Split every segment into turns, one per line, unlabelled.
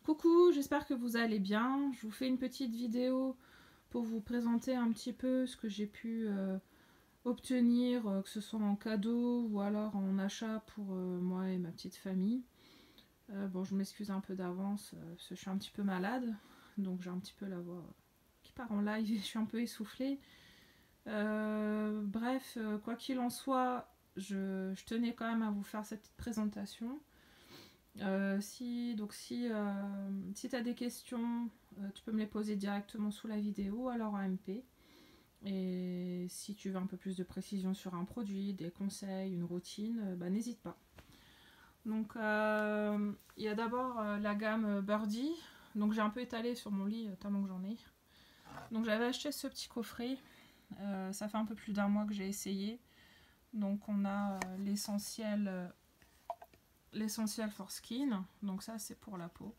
Coucou, j'espère que vous allez bien. Je vous fais une petite vidéo pour vous présenter un petit peu ce que j'ai pu obtenir, que ce soit en cadeau ou alors en achat pour moi et ma petite famille. Bon, je m'excuse un peu d'avance parce que je suis un petit peu malade, donc j'ai un petit peu la voix qui part en live et je suis un peu essoufflée. Bref, quoi qu'il en soit, je tenais quand même à vous faire cette petite présentation. Si tu as des questions, tu peux me les poser directement sous la vidéo, alors en MP. Et si tu veux un peu plus de précision sur un produit, des conseils, une routine, n'hésite pas. Donc il y a d'abord la gamme Birdie. Donc j'ai un peu étalé sur mon lit tellement que j'en ai. Donc j'avais acheté ce petit coffret. Ça fait un peu plus d'un mois que j'ai essayé. Donc on a l'essentiel for skin. Donc ça c'est pour la peau.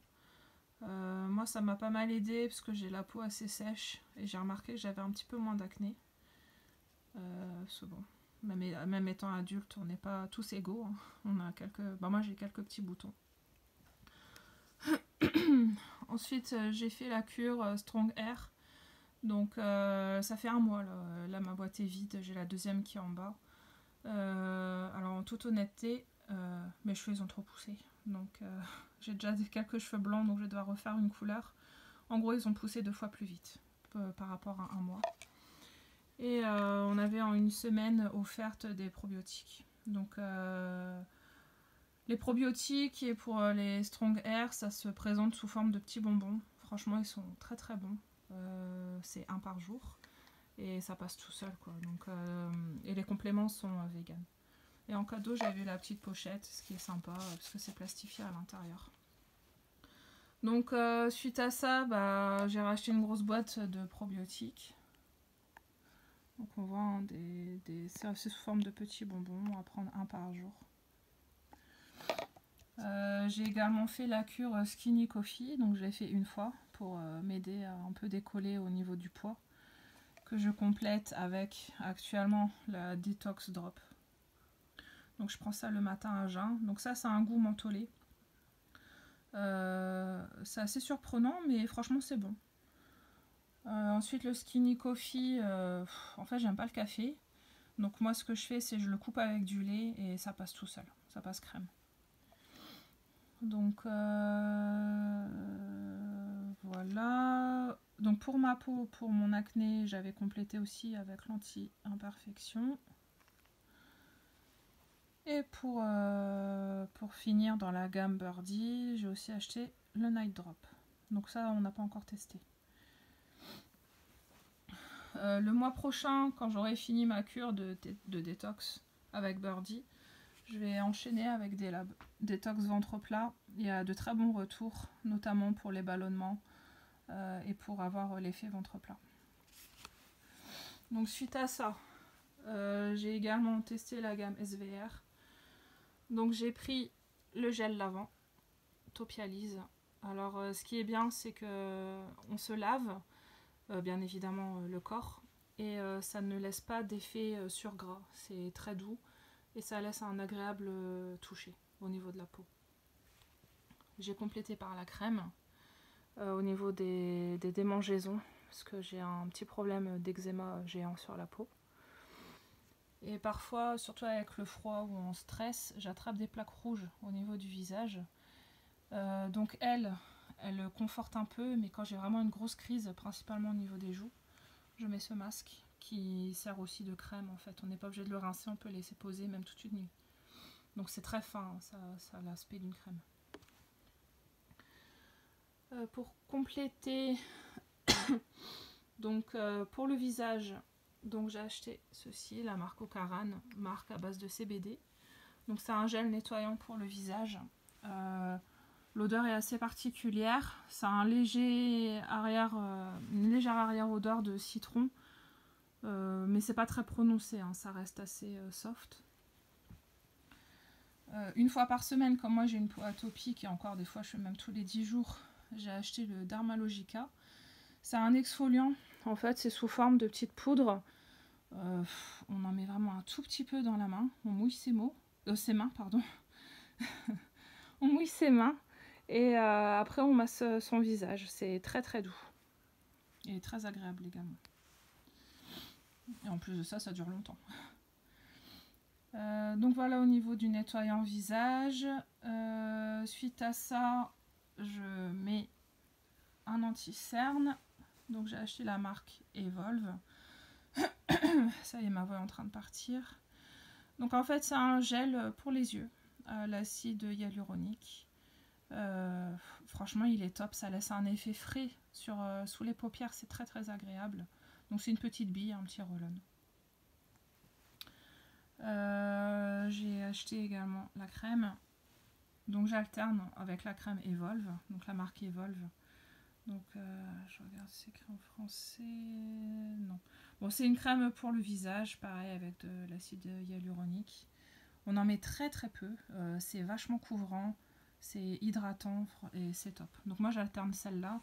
Moi ça m'a pas mal aidé parce que j'ai la peau assez sèche et j'ai remarqué que j'avais un petit peu moins d'acné. C'est bon. Même étant adulte, on n'est pas tous égaux. Hein. On a moi j'ai quelques petits boutons. Ensuite j'ai fait la cure Strong Hair. Donc ça fait un mois là ma boîte est vide, j'ai la deuxième qui est en bas. Alors en toute honnêteté, mes cheveux ils ont trop poussé. Donc j'ai déjà quelques cheveux blancs, donc je dois refaire une couleur. En gros ils ont poussé 2 fois plus vite par rapport à un mois. Et on avait en une semaine offerte des probiotiques. Donc les probiotiques et pour les Strong Hair, ça se présente sous forme de petits bonbons. Franchement ils sont très très bons. C'est un par jour et ça passe tout seul quoi. Donc, et les compléments sont vegan. Et en cadeau j'avais la petite pochette, ce qui est sympa parce que c'est plastifié à l'intérieur. Donc suite à ça, j'ai racheté une grosse boîte de probiotiques. Donc on voit hein, c'est sous forme de petits bonbons à prendre un par jour. J'ai également fait la cure Skinny Coffee, donc je l'ai fait une fois pour m'aider à un peu décoller au niveau du poids, que je complète avec actuellement la Detox Drop. Donc je prends ça le matin à jeun. Donc ça a un goût mentholé. C'est assez surprenant mais franchement c'est bon. Ensuite le Skinny Coffee, en fait j'aime pas le café. Donc moi ce que je fais c'est je le coupe avec du lait et ça passe tout seul. Ça passe crème. Donc voilà. Donc pour ma peau, pour mon acné, j'avais complété aussi avec l'anti-imperfection. Et pour finir dans la gamme Birdie, j'ai aussi acheté le Night Drop. Donc ça, on n'a pas encore testé. Le mois prochain, quand j'aurai fini ma cure de détox avec Birdie, je vais enchaîner avec des détox ventre plat. Il y a de très bons retours, notamment pour les ballonnements et pour avoir l'effet ventre plat. Donc suite à ça, j'ai également testé la gamme SVR. Donc j'ai pris le gel lavant, Topialise. Alors ce qui est bien, c'est que on se lave, bien évidemment le corps, et ça ne laisse pas d'effet sur gras. C'est très doux et ça laisse un agréable toucher au niveau de la peau. J'ai complété par la crème au niveau des démangeaisons, parce que j'ai un petit problème d'eczéma géant sur la peau. Et parfois, surtout avec le froid ou en stress, j'attrape des plaques rouges au niveau du visage. Donc elle conforte un peu, mais quand j'ai vraiment une grosse crise, principalement au niveau des joues, je mets ce masque qui sert aussi de crème en fait. On n'est pas obligé de le rincer, on peut le laisser poser même toute une nuit. Donc c'est très fin, ça a l'aspect d'une crème. Pour compléter, donc pour le visage, donc j'ai acheté ceci, la marque Ocaran, marque à base de CBD. Donc c'est un gel nettoyant pour le visage. L'odeur est assez particulière. Ça a une légère arrière odeur de citron, mais c'est pas très prononcé, hein, ça reste assez soft. Une fois par semaine, comme moi j'ai une peau atopique et encore des fois je fais même tous les 10 jours, j'ai acheté le Dermalogica. C'est un exfoliant, en fait c'est sous forme de petites poudres. On en met vraiment un tout petit peu dans la main, on mouille ses mains, pardon. On mouille ses mains Et après, on masse son visage. C'est très très doux. Et très agréable également. Et en plus de ça, ça dure longtemps. Donc voilà au niveau du nettoyant visage. Suite à ça, je mets un anti-cerne. Donc j'ai acheté la marque Evolve. Ça y est, ma voix est en train de partir. Donc en fait, c'est un gel pour les yeux, l'acide hyaluronique. Franchement, il est top. Ça laisse un effet frais sous les paupières. C'est très très agréable. Donc c'est une petite bille, un petit roll-on. J'ai acheté également la crème. Donc j'alterne avec la crème Evolve, donc la marque Evolve. Donc je regarde si c'est écrit en français. Non. Bon, c'est une crème pour le visage, pareil avec de l'acide hyaluronique. On en met très très peu. C'est vachement couvrant, c'est hydratant et c'est top. Donc moi j'alterne celle-là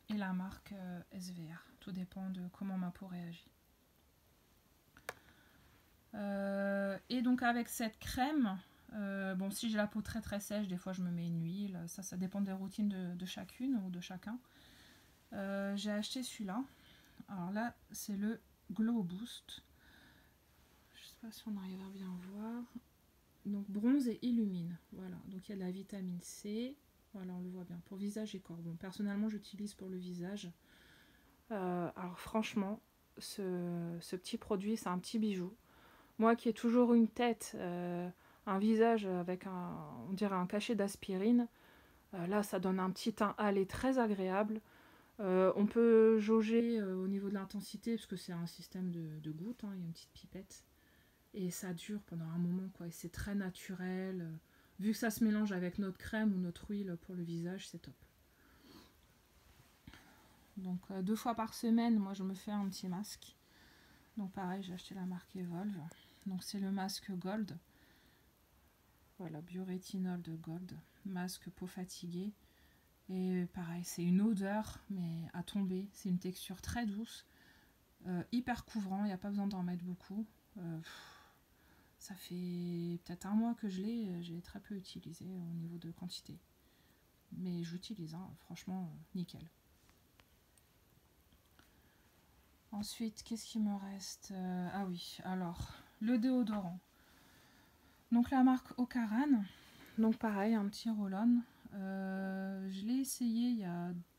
et la marque SVR. Tout dépend de comment ma peau réagit. Et donc avec cette crème, bon, si j'ai la peau très très sèche, des fois je me mets une huile, ça dépend des routines de chacune ou de chacun. J'ai acheté celui-là. Alors là, c'est le Glow Boost. Je sais pas si on arrive à bien voir. Donc bronze et illumine. Voilà, donc il y a de la vitamine C. Voilà, on le voit bien. Pour visage et corps. Bon, personnellement, j'utilise pour le visage. Alors franchement, ce petit produit, c'est un petit bijou. Moi qui ai toujours une tête, un visage avec on dirait un cachet d'aspirine, là ça donne un petit teint hâlé très agréable. On peut jauger au niveau de l'intensité parce que c'est un système de gouttes, hein, il y a une petite pipette. Et ça dure pendant un moment, quoi. Et c'est très naturel. Vu que ça se mélange avec notre crème ou notre huile pour le visage, c'est top. Donc 2 fois par semaine, moi je me fais un petit masque. Donc pareil, j'ai acheté la marque Evolve. Donc c'est le masque Gold. Voilà, biorétinol de Gold. Masque peau fatiguée. Et pareil, c'est une odeur, mais à tomber. C'est une texture très douce. Hyper couvrant, il n'y a pas besoin d'en mettre beaucoup. Ça fait peut-être un mois que je l'ai. J'ai très peu utilisé au niveau de quantité. Mais j'utilise, hein, franchement, nickel. Ensuite, qu'est-ce qui me reste? Ah oui, alors, le déodorant. Donc la marque Ocaran. Donc pareil, un petit roll-on. Je l'ai essayé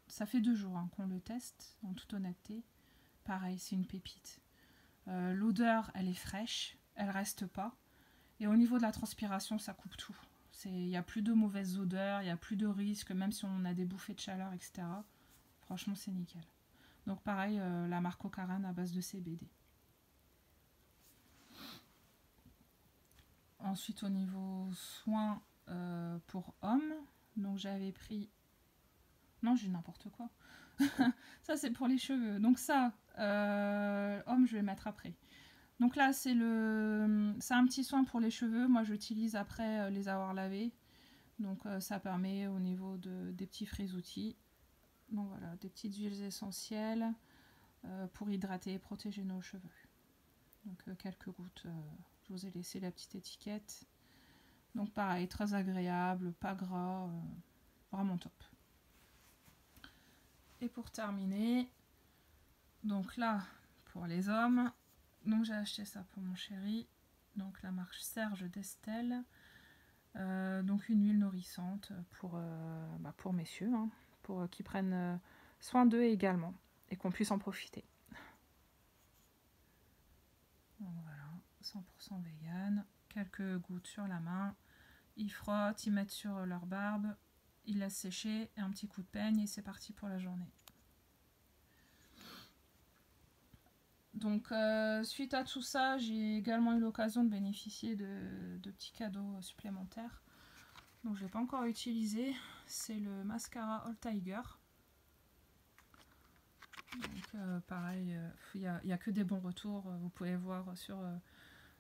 ça fait 2 jours, hein, qu'on le teste, en toute honnêteté. Pareil, c'est une pépite. L'odeur, elle est fraîche, elle reste pas. Et au niveau de la transpiration, ça coupe tout. Il n'y a plus de mauvaises odeurs, il n'y a plus de risques, même si on a des bouffées de chaleur, etc. Franchement, c'est nickel. Donc pareil, la marque Ocaran à base de CBD. Ensuite, au niveau soins pour hommes, donc j'avais pris... Non, j'ai n'importe quoi. Ça, c'est pour les cheveux. Donc ça, homme, je vais mettre après. Donc là, c'est un petit soin pour les cheveux. Moi, j'utilise après les avoir lavés. Donc ça permet au niveau des petits frisoutis. Donc voilà, des petites huiles essentielles pour hydrater et protéger nos cheveux. Donc quelques gouttes. Je vous ai laissé la petite étiquette. Donc pareil, très agréable, pas gras, vraiment top. Et pour terminer, donc là, pour les hommes, donc j'ai acheté ça pour mon chéri. Donc la marque Serge d'Estelle. Donc une huile nourrissante pour messieurs, hein, pour qu'ils prennent soin d'eux également et qu'on puisse en profiter. Donc voilà, 100% vegan, quelques gouttes sur la main, ils frottent, ils mettent sur leur barbe, ils laissent sécher et un petit coup de peigne et c'est parti pour la journée. Donc suite à tout ça, j'ai également eu l'occasion de bénéficier de petits cadeaux supplémentaires. Donc je ne l'ai pas encore utilisé, c'est le mascara All Tiger. Donc pareil, il n'y a que des bons retours, vous pouvez voir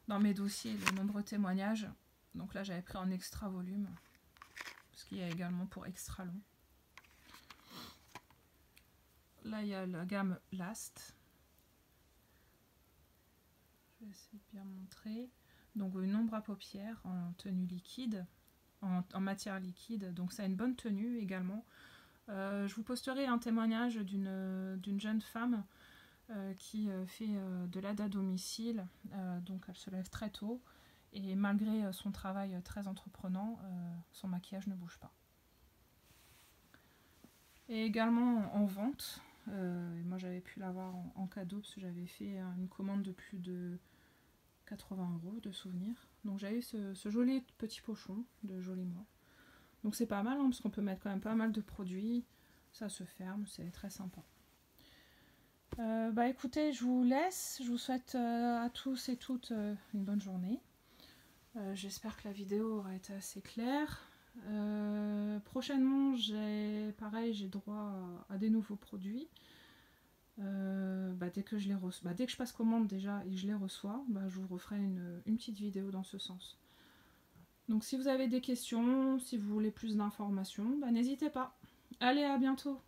dans mes dossiers de nombreux témoignages. Donc là j'avais pris en extra volume, parce qu'il y a également pour extra long. Là il y a la gamme Last. Je vais essayer de bien montrer. Donc une ombre à paupières en tenue liquide. en matière liquide, donc ça a une bonne tenue également. Je vous posterai un témoignage d'une jeune femme qui fait de l'aide à domicile, donc elle se lève très tôt, et malgré son travail très entreprenant, son maquillage ne bouge pas. Et également en vente, moi j'avais pu l'avoir en cadeau parce que j'avais fait une commande de plus de 80 € de souvenirs. Donc j'avais ce joli petit pochon de Joli Moi. Donc c'est pas mal hein, parce qu'on peut mettre quand même pas mal de produits, ça se ferme, c'est très sympa. Bah écoutez, je vous laisse, je vous souhaite à tous et toutes une bonne journée. J'espère que la vidéo aura été assez claire. Prochainement, j'ai droit à des nouveaux produits. Dès que je les reçois, dès que je passe commande déjà et je les reçois, je vous referai une petite vidéo dans ce sens. Donc si vous avez des questions, si vous voulez plus d'informations, n'hésitez pas. Allez, à bientôt!